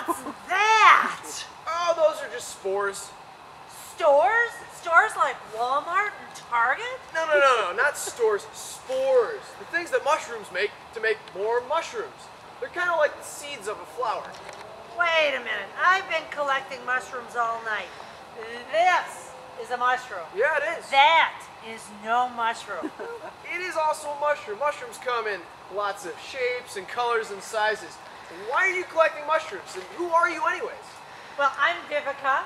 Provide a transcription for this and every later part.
What's that? Oh, those are just spores. Stores? Stores like Walmart and Target? No, not stores, spores. The things that mushrooms make to make more mushrooms. They're kind of like the seeds of a flower. Wait a minute. I've been collecting mushrooms all night. This is a mushroom. Yeah, it is. That is no mushroom. It is also a mushroom. Mushrooms come in lots of shapes and colors and sizes. Why are you collecting mushrooms? And who are you anyways? Well, I'm Vivica,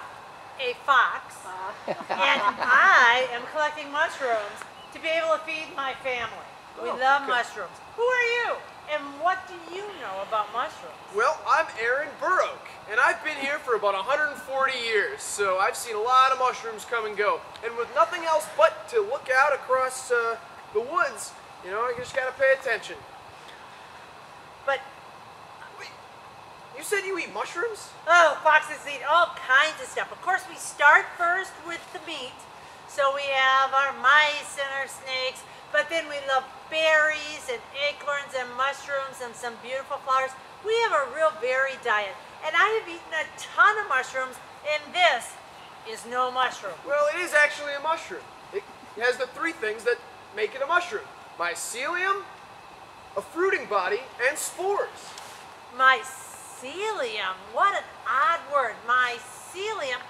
a fox, and I am collecting mushrooms to be able to feed my family. We love mushrooms. Who are you? And what do you know about mushrooms? Well, I'm Aaron Burroak, and I've been here for about 140 years, so I've seen a lot of mushrooms come and go. And with nothing else but to look out across the woods, you know, you just gotta pay attention. But, wait, you said you eat mushrooms? oh, foxes eat all kinds of stuff. Of course, we start first with the meat. So we have our mice and our snakes, but then we love berries and acorns and mushrooms and some beautiful flowers. We have a real varied diet. And I have eaten a ton of mushrooms, and this is no mushroom. Well, it is actually a mushroom. It has the three things that make it a mushroom: mycelium, a fruiting body, and spores. Mycelium? What an odd word. Mycelium?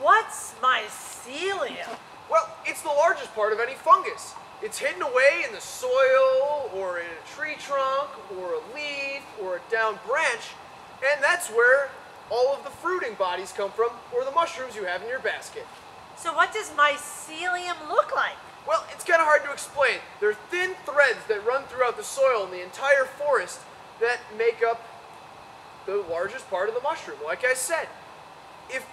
What's mycelium? Well, it's the largest part of any fungus. It's hidden away in the soil, or in a tree trunk, or a leaf, or a down branch, and that's where all of the fruiting bodies come from, or the mushrooms you have in your basket. So what does mycelium look like? Well, it's kind of hard to explain. They're thin threads that run throughout the soil in the entire forest that make up the largest part of the mushroom, like I said. If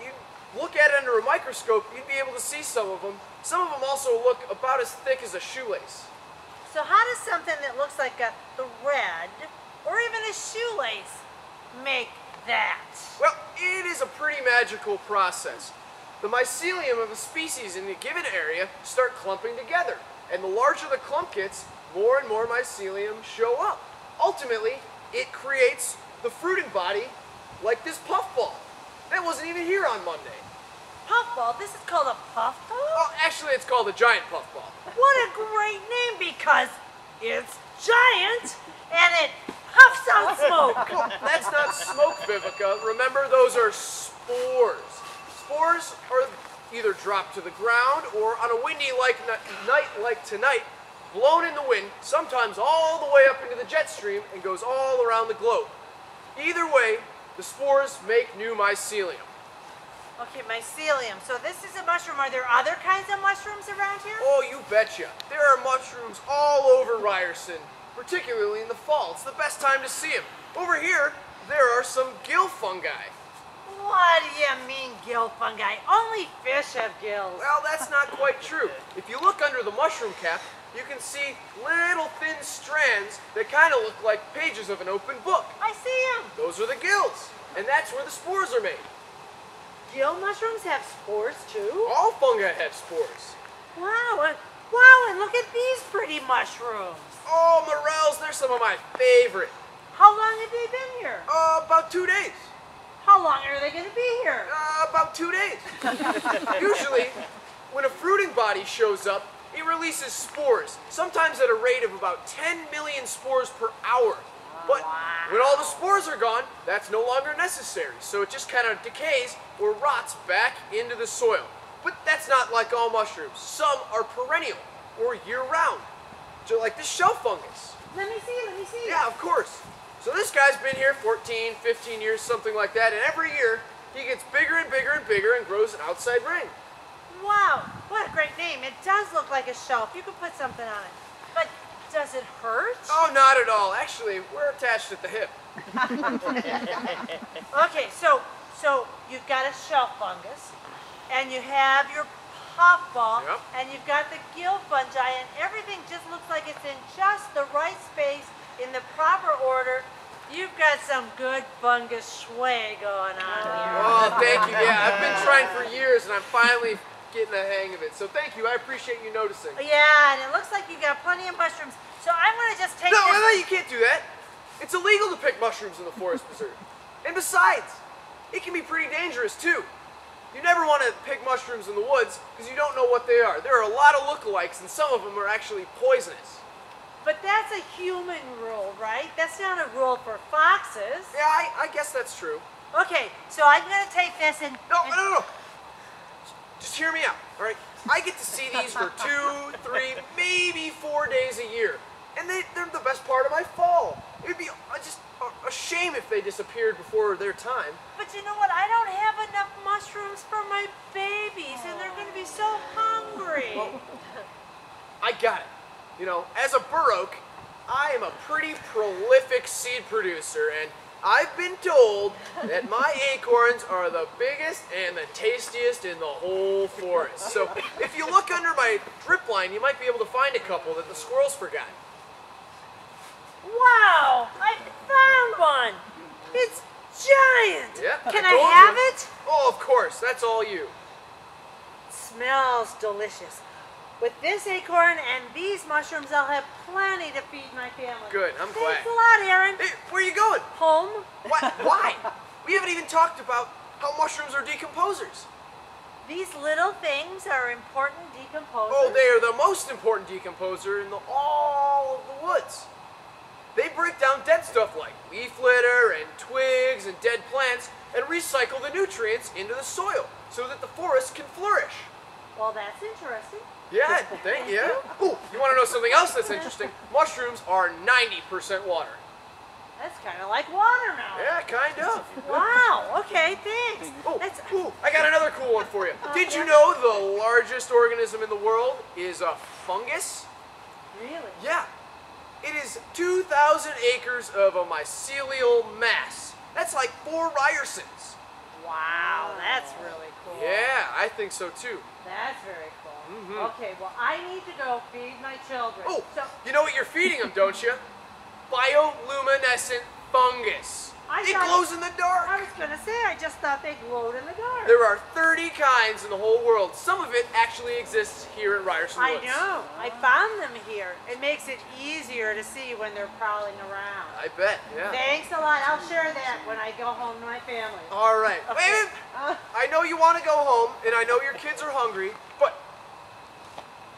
you look at it under a microscope, you'd be able to see some of them. Some of them also look about as thick as a shoelace. So how does something that looks like a thread or even a shoelace make that? Well, it is a pretty magical process. The mycelium of a species in a given area start clumping together, and the larger the clump gets, more and more mycelium show up. Ultimately, it creates the fruiting body like this puffball. That wasn't even here on Monday. Puffball? This is called a puffball? Oh, actually, it's called a giant puffball. What a great name, because it's giant and it puffs out smoke. Well, that's not smoke, Vivica. Remember, those are spores. Spores are either dropped to the ground or on a windy night like tonight, blown in the wind, sometimes all the way up into the jet stream and goes all around the globe. Either way, the spores make new mycelium. Okay, mycelium. So this is a mushroom. Are there other kinds of mushrooms around here? Oh, you betcha. There are mushrooms all over Ryerson, particularly in the fall. It's the best time to see them. Over here, there are some gill fungi. What do you mean, gill fungi? Only fish have gills. Well, that's not quite true. If you look under the mushroom cap, you can see little thin strands that kind of look like pages of an open book. I see them. Those are the gills, and that's where the spores are made. Gill mushrooms have spores too? All fungi have spores. Wow, and look at these pretty mushrooms. Oh, morels, they're some of my favorite. How long have they been here? About 2 days. How long are they going to be here? About 2 days. Usually, when a fruiting body shows up, it releases spores, sometimes at a rate of about 10 million spores per hour. But when all the spores are gone, that's no longer necessary, so it just kind of decays or rots back into the soil. But that's not like all mushrooms. Some are perennial or year-round, so like this shelf fungus. Let me see. Yeah, of course. So this guy's been here 14, 15 years, something like that, and every year he gets bigger and bigger and bigger and grows an outside ring. Wow, what a great name. It does look like a shelf. You could put something on it. But does it hurt? Oh, not at all. Actually, we're attached at the hip. Okay, so you've got a shelf fungus, and you have your puffball, Yep. and you've got the gill fungi, and everything just looks like it's in just the right space, in the proper order. You've got some good fungus sway going on here. Oh, thank you. Yeah, I've been trying for years, and I'm finally getting the hang of it. So thank you. I appreciate you noticing. Yeah, and it looks like you got plenty of mushrooms. So I'm going to just take No, this. no, you can't do that. It's illegal to pick mushrooms in the forest preserve. And besides, it can be pretty dangerous too. You never want to pick mushrooms in the woods because you don't know what they are. There are a lot of lookalikes and some of them are actually poisonous. But that's a human rule, right? That's not a rule for foxes. Yeah, I guess that's true. Okay, so I'm going to take this and... No. Just hear me out, all right? I get to see these for 2, 3, maybe 4 days a year. And they're the best part of my fall. It would be just a shame if they disappeared before their time. But you know what? I don't have enough mushrooms for my babies, and they're going to be so hungry. Well, I got it. You know, as a bur oak, I am a pretty prolific seed producer, and I've been told that my acorns are the biggest and the tastiest in the whole forest. So if you look under my drip line, you might be able to find a couple that the squirrels forgot. Wow! I found one! It's giant! Yeah, Can I I told have you. it? Oh, of course. That's all you. Smells delicious. With this acorn and these mushrooms, I'll have plenty to feed my family. Good, I'm glad. Thanks a lot, Aaron. Hey, where are you going? Home? What? Why? We haven't even talked about how mushrooms are decomposers. These little things are important decomposers. Oh, they are the most important decomposer in all of the woods. They break down dead stuff like leaf litter and twigs and dead plants and recycle the nutrients into the soil so that the forest can flourish. Well, that's interesting. Yeah, thank you. Ooh, you want to know something else that's interesting? Mushrooms are 90% water. That's kind of like watermelon. Yeah, kind of. Wow, okay, thanks. Ooh, I got another cool one for you. Did you know the largest organism in the world is a fungus? Really? Yeah. It is 2,000 acres of a mycelial mass. That's like 4 Ryersons. Wow, that's really cool. Yeah, I think so too. That's very cool. Mhm. Okay, well, I need to go feed my children. Oh, So, you know what you're feeding them, don't you? Bioluminescent fungus. I It thought- glows in the dark. I was going to say, I just thought they glowed in the dark. There are 30 kinds in the whole world. Some of it actually exists here at Ryerson I Woods. know. I found them here. It makes it easier to see when they're prowling around. I bet, yeah. Thanks a lot. I'll share that when I go home to my family. All right. Okay. Wait, I know you want to go home, and I know your kids are hungry, but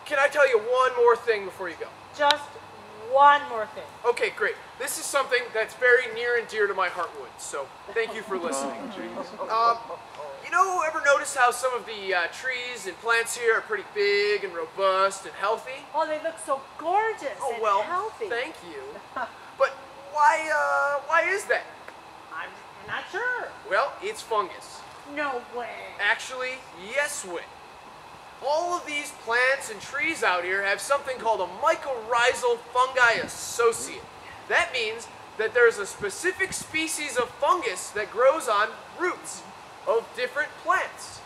can I tell you one more thing before you go? Just one more thing. Okay, great. This is something that's very near and dear to my heart, Woods, so thank you for listening. You know, ever notice how some of the trees and plants here are pretty big and robust and healthy? Oh, they look so gorgeous Oh, and well, healthy. thank you. But why is that? I'm not sure. Well, it's fungus. No way. Actually, yes, Whit. All of these plants and trees out here have something called a mycorrhizal fungi associate. That means that there's a specific species of fungus that grows on roots of different plants.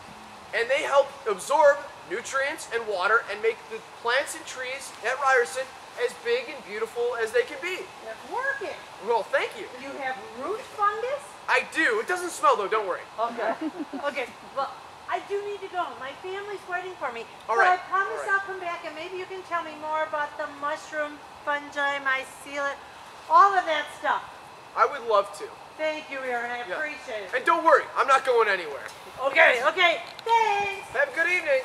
And they help absorb nutrients and water and make the plants and trees at Ryerson as big and beautiful as they can be. It's working. Well, thank you. You have root fungus? I do. It doesn't smell though, don't worry. Okay. Okay. Well, I do need to go. My family's waiting for me. All So right, I promise all right. I'll come back and maybe you can tell me more about the mushroom, fungi, mycelium, all of that stuff. I would love to. Thank you, Aaron. I Yeah. appreciate it. And don't worry, I'm not going anywhere. Okay. Thanks. Have a good evening.